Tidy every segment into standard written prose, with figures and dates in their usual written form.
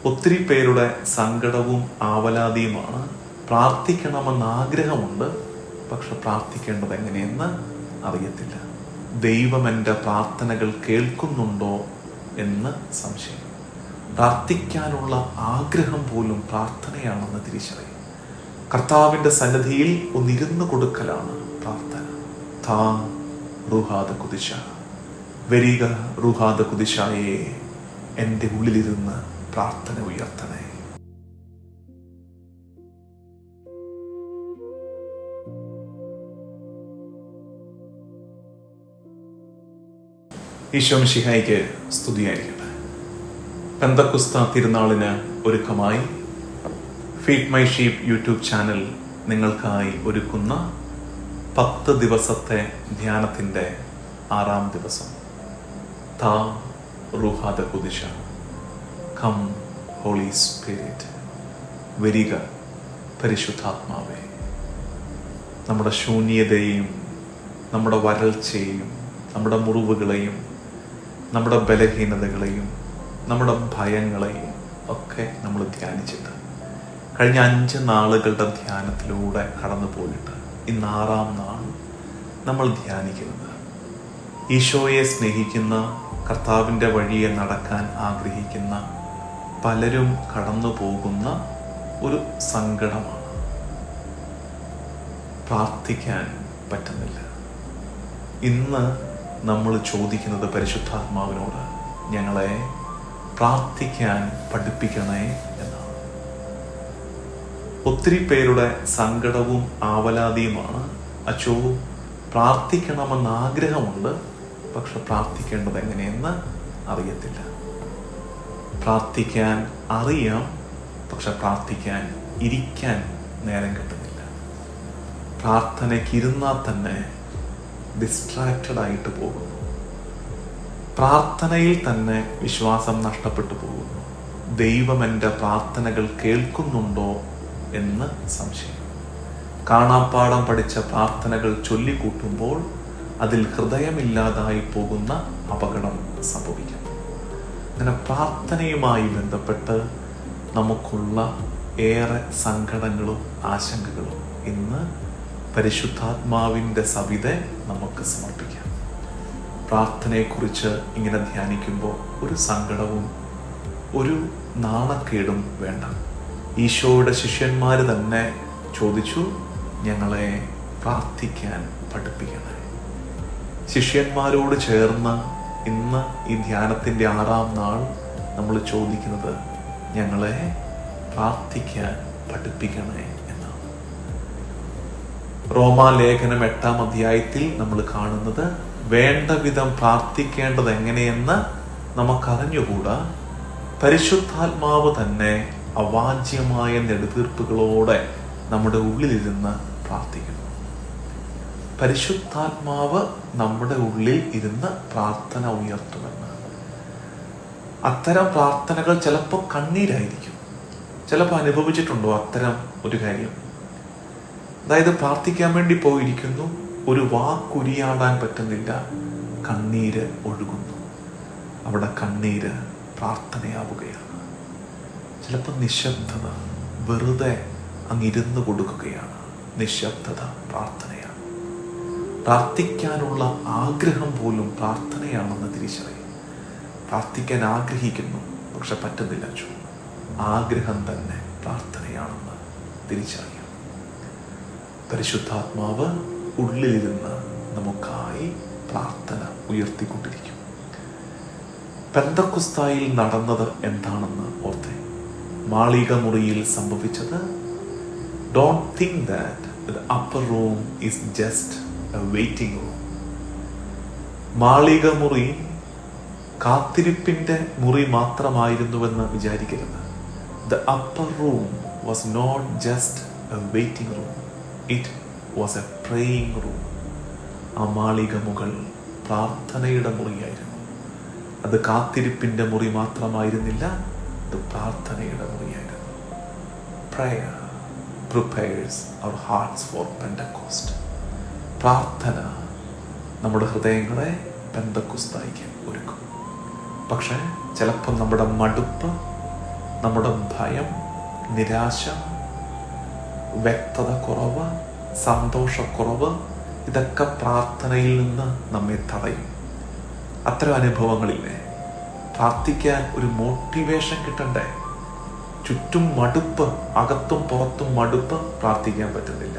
ഒത്തിരി പേരുടെ സങ്കടവും ആവലാതിയുമാണ്. പ്രാർത്ഥിക്കണമെന്ന് ആഗ്രഹമുണ്ട്, പക്ഷെ പ്രാർത്ഥിക്കേണ്ടത് എങ്ങനെയെന്ന് അറിയത്തില്ല. ദൈവം എൻ്റെ പ്രാർത്ഥനകൾ കേൾക്കുന്നുണ്ടോ എന്ന് സംശയം. പ്രാർത്ഥിക്കാനുള്ള ആഗ്രഹം പോലും പ്രാർത്ഥനയാണെന്ന് തിരിച്ചറിയും. കർത്താവിൻ്റെ സന്നിധിയിൽ ഒന്നിരുന്ന് കൊടുക്കലാണ് പ്രാർത്ഥന. താ റുഹാദ കുദിശ, വരിക റുഹാദ കുദിശായേ, എൻ്റെ ഉള്ളിലിരുന്ന് പ്രാർത്ഥന ഉയർത്തണേ. ഈശോ മിശിഹായ്ക്ക് സ്തുതിയായിരിക്കട്ടെ. പെന്തക്കുസ്ത തിരുനാളിന് ഒരുക്കമായി feed my sheep YouTube channel നിങ്ങൾക്കായി ഒരുക്കുന്ന 10 ദിവസത്തെ ധ്യാനത്തിൻ്റെ 6-ാം ദിവസം. താ റുഹാദ കുദിശ, കം ഹോളി സ്പിരിറ്റ്, വരിക പരിശുദ്ധാത്മാവേ. നമ്മുടെ ശൂന്യതയും നമ്മുടെ വരൾച്ചയും നമ്മുടെ മുറിവുകളെയും നമ്മുടെ ബലഹീനതകളെയും നമ്മുടെ ഭയങ്ങളെയും ഒക്കെ നമ്മൾ ധ്യാനിച്ചിട്ട് കഴിഞ്ഞ 5 നാളുകളുടെ ധ്യാനത്തിലൂടെ കടന്നു പോയിട്ട് ഇന്ന് 6-ാം നാൾ നമ്മൾ ധ്യാനിക്കുന്നത് ഈശോയെ സ്നേഹിക്കുന്ന, കർത്താവിൻ്റെ വഴിയെ നടക്കാൻ ആഗ്രഹിക്കുന്ന പലരും കടന്നു പോകുന്ന ഒരു സങ്കടമാണ്. പ്രാർത്ഥിക്കാൻ പറ്റുന്നില്ല. ഇന്ന് നമ്മൾ ചോദിക്കുന്നത് പരിശുദ്ധാത്മാവിനോട് ഞങ്ങളെ പ്രാർത്ഥിക്കാൻ പഠിപ്പിക്കണേ എന്നാണ്. ഒത്തിരി പേരുടെ സങ്കടവും ആവലാതിയുമാണ്, അച്ചോ പ്രാർത്ഥിക്കണമെന്ന് ആഗ്രഹമുണ്ട്, പക്ഷെ പ്രാർത്ഥിക്കേണ്ടത് എങ്ങനെയെന്ന് അറിയത്തില്ല. പ്രാർത്ഥിക്കാൻ അറിയാം, പക്ഷെ പ്രാർത്ഥിക്കാൻ ഇരിക്കാൻ നേരം കിട്ടുന്നില്ല. പ്രാർത്ഥനയ്ക്കിരുന്നാൽ തന്നെ ഡിസ്ട്രാക്റ്റഡ് ആയിട്ട് പോകുന്നു. പ്രാർത്ഥനയിൽ തന്നെ വിശ്വാസം നഷ്ടപ്പെട്ടു പോകുന്നു. ദൈവം എൻ്റെ പ്രാർത്ഥനകൾ കേൾക്കുന്നുണ്ടോ എന്ന് സംശയം. കാണാപ്പാടം പഠിച്ച പ്രാർത്ഥനകൾ ചൊല്ലിക്കൂട്ടുമ്പോൾ അതിൽ ഹൃദയമില്ലാതായി പോകുന്ന അപകടം സംഭവിക്കും. അങ്ങനെ പ്രാർത്ഥനയുമായി ബന്ധപ്പെട്ട് നമുക്കുള്ള ഏറെ സങ്കടങ്ങളും ആശങ്കകളും ഇന്ന് പരിശുദ്ധാത്മാവിൻ്റെ സവിധെ നമുക്ക് സമർപ്പിക്കാം. പ്രാർത്ഥനയെക്കുറിച്ച് ഇങ്ങനെ ധ്യാനിക്കുമ്പോൾ ഒരു സങ്കടവും ഒരു നാണക്കേടും വേണ്ട. ഈശോയുടെ ശിഷ്യന്മാർ തന്നെ ചോദിച്ചു, ഞങ്ങളെ പ്രാർത്ഥിക്കാൻ പഠിപ്പിക്കണേ. ശിഷ്യന്മാരോട് ചേർന്ന് ഇന്ന് ഈ ധ്യാനത്തിൻ്റെ 6-ാം നാൾ നമ്മൾ ചോദിക്കുന്നത് ഞങ്ങളെ പ്രാർത്ഥിക്കാൻ പഠിപ്പിക്കണേ എന്നാണ്. റോമാലേഖനം 8-ാം അധ്യായത്തിൽ നമ്മൾ കാണുന്നത് വേണ്ട വിധം പ്രാർത്ഥിക്കേണ്ടത് എങ്ങനെയെന്ന് നമുക്കറിഞ്ഞുകൂടാ. പരിശുദ്ധാത്മാവ് തന്നെ അവാച്യമായ നെടുവീർപ്പുകളോടെ നമ്മുടെ ഉള്ളിലിരുന്ന് പ്രാർത്ഥിക്കുന്നു. പരിശുദ്ധാത്മാവ് നമ്മുടെ ഉള്ളിൽ ഇരുന്ന് പ്രാർത്ഥന ഉയർത്തുമെന്ന്. അത്തരം പ്രാർത്ഥനകൾ ചിലപ്പോൾ കണ്ണീരായിരിക്കും. ചിലപ്പോൾ അനുഭവിച്ചിട്ടുണ്ടോ അത്തരം ഒരു കാര്യം? അതായത് പ്രാർത്ഥിക്കാൻ വേണ്ടി പോയിരിക്കുന്നു, ഒരു വാക്കുരിയാടാൻ പറ്റുന്നില്ല, കണ്ണീര് ഒഴുകുന്നു. അവിടെ കണ്ണീര് പ്രാർത്ഥനയാവുകയാണ്. ചിലപ്പോൾ നിശബ്ദത, വെറുതെ അങ്ങിരുന്ന് കൊടുക്കുകയാണ്. നിശബ്ദത പ്രാർത്ഥനയാണ്. പ്രാർത്ഥിക്കാനുള്ള ആഗ്രഹം പോലും പ്രാർത്ഥനയാണെന്ന് തിരിച്ചറിയും. പ്രാർത്ഥിക്കാൻ ആഗ്രഹിക്കുന്നു, പക്ഷെ പറ്റുന്നില്ല. ആഗ്രഹം തന്നെ പ്രാർത്ഥനയാണെന്ന് തിരിച്ചറിയാം. പരിശുദ്ധാത്മാവ് ഉള്ളിലിരുന്ന് നമുക്കായി പ്രാർത്ഥന ഉയർത്തിക്കൊണ്ടിരിക്കും. പെന്തക്കുസ്തായിൽ നടന്നത് എന്താണെന്ന് ഓർത്തെ. മാളിക മുറിയിൽ സംഭവിച്ചത്, don't think that the upper room is just a waiting room. മാളിക മുറി കാത്തിരിപ്പിന്റെ മുറി മാത്രമായിരുന്നുവെന്ന് വിചാരിക്കരുത്. The upper room was not just a waiting room, it was a praying room. ആ മാളിക മുകൾ പ്രാർത്ഥനയുടെ മുറിയായിരുന്നു. അത് കാത്തിരിപ്പിന്റെ മുറി മാത്രമായിരുന്നില്ല, അത് പ്രാർത്ഥനയുടെ മുറിയായിരുന്നു. Prayer prepares our hearts for Pentecost. പ്രാർത്ഥന നമ്മുടെ ഹൃദയങ്ങളെ പെന്തക്കുസ്തായിക്ക് ഒരുക്കും. പക്ഷെ ചിലപ്പോൾ നമ്മുടെ മടുപ്പ്, നമ്മുടെ ഭയം, നിരാശ, വ്യക്തത കുറവ്, സന്തോഷക്കുറവ്, ഇതൊക്കെ പ്രാർത്ഥനയിൽ നിന്ന് നമ്മെ തടയും. അത്തരം അനുഭവങ്ങളില്ലേ? പ്രാർത്ഥിക്കാൻ ഒരു മോട്ടിവേഷൻ കിട്ടണ്ടേ? ചുറ്റും മടുപ്പ്, അകത്തും പുറത്തും മടുപ്പ്, പ്രാർത്ഥിക്കാൻ പറ്റുന്നില്ല.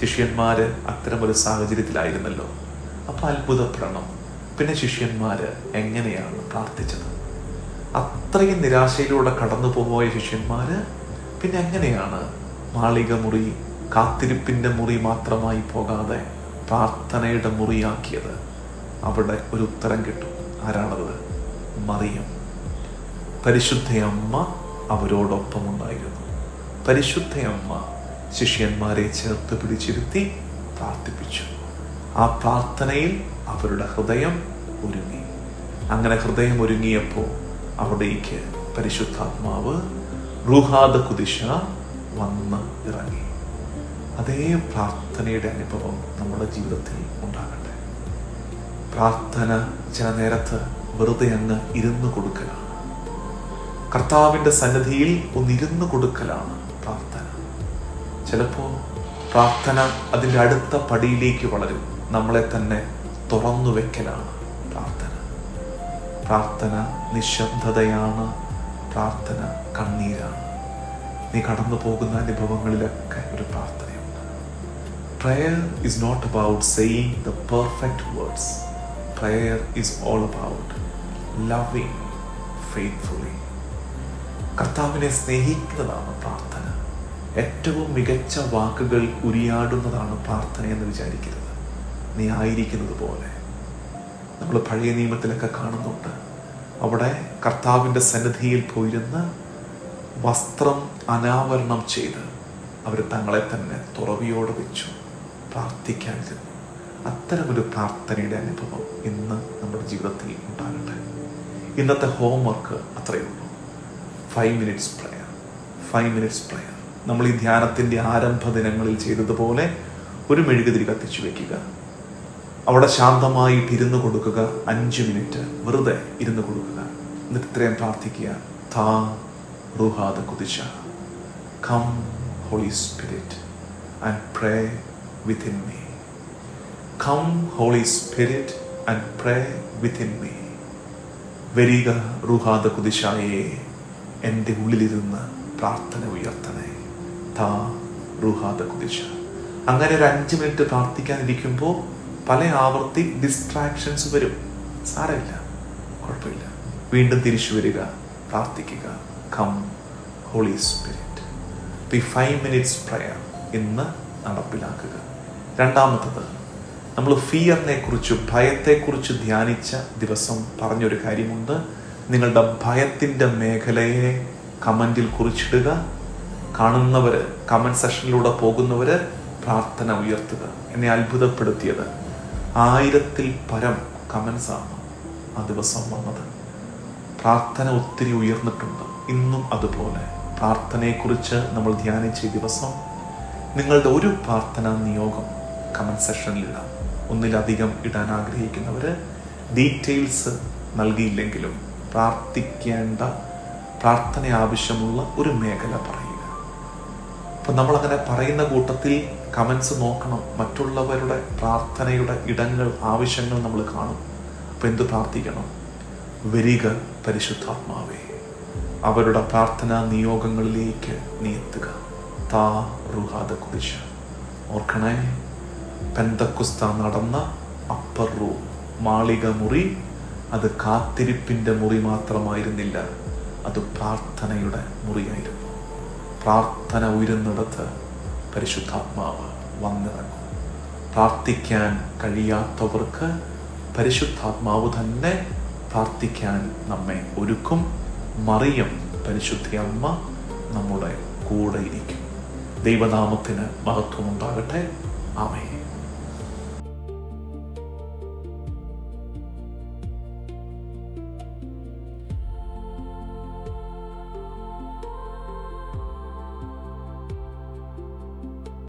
ശിഷ്യന്മാര് അത്തരമൊരു സാഹചര്യത്തിലായിരുന്നല്ലോ. അപ്പൊ അത്ഭുതപ്പെടണം. പിന്നെ ശിഷ്യന്മാര് എങ്ങനെയാണ് പ്രാർത്ഥിച്ചത്? അത്രയും നിരാശയിലൂടെ കടന്നു പോയ ശിഷ്യന്മാര് പിന്നെ എങ്ങനെയാണ് മാളിക മുറി കാത്തിരിപ്പിന്റെ മുറി മാത്രമായി പോകാതെ പ്രാർത്ഥനയുടെ മുറിയാക്കിയത്? അവിടെ ഒരു ഉത്തരം കിട്ടും. ആരാണത്? മറിയം. പരിശുദ്ധയമ്മ അവരോടൊപ്പം ഉണ്ടായിരുന്നു. പരിശുദ്ധയമ്മ ശിഷ്യന്മാരെ ചേർത്ത് പിടിച്ചിരുത്തി പ്രാർത്ഥിപ്പിച്ചു. ആ പ്രാർത്ഥനയിൽ അവരുടെ ഹൃദയം ഒരുങ്ങി. അങ്ങനെ ഹൃദയം ഒരുങ്ങിയപ്പോൾ അവിടേക്ക് പരിശുദ്ധാത്മാവ് റൂഹാദ കുദിശ വന്ന് ഇറങ്ങി. അതേ പ്രാർത്ഥനയുടെ അനുഭവം നമ്മുടെ ജീവിതത്തിൽ ഉണ്ടാകട്ടെ. പ്രാർത്ഥന ചില നേരത്ത് വെറുതെ അങ്ങ് ഇരുന്ന് കൊടുക്കലാണ്. കർത്താവിൻ്റെ സന്നിധിയിൽ ഒന്നിരുന്ന് കൊടുക്കലാണ് പ്രാർത്ഥന. ചിലപ്പോൾ പ്രാർത്ഥന അതിൻ്റെ അടുത്ത പടിയിലേക്ക് വളരും. നമ്മളെ തന്നെ തുറന്നു വെക്കലാണ് പ്രാർത്ഥന. പ്രാർത്ഥന നിശബ്ദതയാണ്. പ്രാർത്ഥന കണ്ണീരാണ്. നീ കടന്നു പോകുന്ന അനുഭവങ്ങളിലൊക്കെ ഒരു പ്രാർത്ഥനയുണ്ട്. Prayer is not about saying the perfect words. Prayer is all about loving faithfully. കർത്താവിനെ സ്നേഹിക്കുന്നതാണ് പ്രാർത്ഥന. ഏറ്റവും മികച്ച വാക്കുകൾ ഉരിയാടുന്നതാണ് പ്രാർത്ഥന എന്ന് വിചാരിക്കരുത്. നീ ആയിരിക്കുന്നത് പോലെ. നമ്മൾ പഴയ നിയമത്തിലൊക്കെ കാണുന്നുണ്ട്. അവിടെ കർത്താവിൻ്റെ സന്നിധിയിൽ പോയിരുന്ന് വസ്ത്രം അനാവരണം ചെയ്ത് അവർ തങ്ങളെ തന്നെ തുറവിയോടെ വെച്ചു പ്രാർത്ഥിക്കാൻ ചെന്നു. അത്തരമൊരു പ്രാർത്ഥനയുടെ അനുഭവം ഇന്ന് നമ്മുടെ ജീവിതത്തിൽ ഉണ്ടാകട്ടെ. ഇന്നത്തെ ഹോംവർക്ക് അത്രയേ ഉള്ളൂ. 5 minutes prayer. 5 minutes prayer. നമ്മൾ ഈ ധ്യാനത്തിൻ്റെ ആരംഭ ദിനങ്ങളിൽ ചെയ്തതുപോലെ ഒരു മെഴുകുതിരി കത്തിച്ചു വെക്കുക. അവിടെ ശാന്തമായിട്ട് ഇരുന്ന് കൊടുക്കുക. 5 മിനിറ്റ് വെറുതെ ഇരുന്ന് കൊടുക്കുക. എന്നിട്ട് ഇത്രയും പ്രാർത്ഥിക്കുക. താ റൂഹാദ കുദിശ, come holy Spirit and pray within me. Come holy Spirit and pray within me. വരിക റൂഹാദ കുദിശായേ, എൻ്റെ ഉള്ളിലിരുന്ന് പ്രാർത്ഥന ഉയർത്തണേ. താ റൂഹാദ കുദിശ. അങ്ങനെ ഒരു 5 മിനിറ്റ് പ്രാർത്ഥിക്കാനിരിക്കുമ്പോൾ പല ആവർത്തി ഡിസ്ട്രാക്ഷൻസ് വരും. സാരമില്ല, കുഴപ്പമില്ല. വീണ്ടും തിരിച്ചു വരിക, പ്രാർത്ഥിക്കുക. Come holy spirit. ഈ 5 minutes prayer ഇന്ന് നടപ്പിലാക്കുക. രണ്ടാമത്തത്, നമ്മൾ ഫിയറിനെ കുറിച്ച്, ഭയത്തെക്കുറിച്ച് ധ്യാനിച്ച ദിവസം പറഞ്ഞൊരു കാര്യമുണ്ട്. നിങ്ങളുടെ ഭയത്തിൻ്റെ മേഖലയെ കമൻറ്റിൽ കുറിച്ചിടുക. കാണുന്നവർ, കമൻറ്റ് സെഷനിലൂടെ പോകുന്നവർ പ്രാർത്ഥന ഉയർത്തുക. എന്നെ അത്ഭുതപ്പെടുത്തിയത് 1000-ൽ പരം കമൻസാണ് ആ ദിവസം വന്നത്. പ്രാർത്ഥന ഒത്തിരി ഉയർന്നിട്ടുണ്ട്. ഇന്നും അതുപോലെ പ്രാർത്ഥനയെക്കുറിച്ച് നമ്മൾ ധ്യാനിച്ച ദിവസം നിങ്ങളുടെ ഒരു പ്രാർത്ഥനാ നിയോഗം കമൻറ്റ് സെഷനിലിടാം. ഒന്നിലധികം ഇടാൻ ആഗ്രഹിക്കുന്നവർ ഡീറ്റെയിൽസ് നൽകിയില്ലെങ്കിലും പ്രാർത്ഥിക്കേണ്ട, പ്രാർത്ഥന ആവശ്യമുള്ള ഒരു മേഖല പറയുക. അപ്പം നമ്മളങ്ങനെ പറയുന്ന കൂട്ടത്തിൽ കമൻസ് നോക്കണം. മറ്റുള്ളവരുടെ പ്രാർത്ഥനയുടെ ഇടങ്ങൾ, ആവശ്യങ്ങൾ നമ്മൾ കാണും. അപ്പം എന്ത് പ്രാർത്ഥിക്കണം? വരിക പരിശുദ്ധാത്മാവേ, അവരുടെ പ്രാർത്ഥനാ നിയോഗങ്ങളിലേക്ക് നീ എത്തുക. താ റൂഹാദ കുദിശ. ഓർക്കണേ, പെന്തക്കുസ്ത നടന്ന അപ്പർ റൂം, മാളിക മുറി, അത് കാത്തിരിപ്പിൻ്റെ മുറി മാത്രമായിരുന്നില്ല, അത് പ്രാർത്ഥനയുടെ മുറിയായിരുന്നു. പ്രാർത്ഥന ഉയരുന്നിടത്ത് പരിശുദ്ധാത്മാവ് വന്നിറങ്ങും. പ്രാർത്ഥിക്കാൻ കഴിയാത്തവർക്ക് പരിശുദ്ധാത്മാവ് തന്നെ പ്രാർത്ഥിക്കാൻ നമ്മെ ഒരുക്കും. മറിയം, പരിശുദ്ധ അമ്മ നമ്മുടെ കൂടെ ഇരിക്കും. ദൈവനാമത്തിന് മഹത്വമുണ്ടാകട്ടെ. ആമേൻ.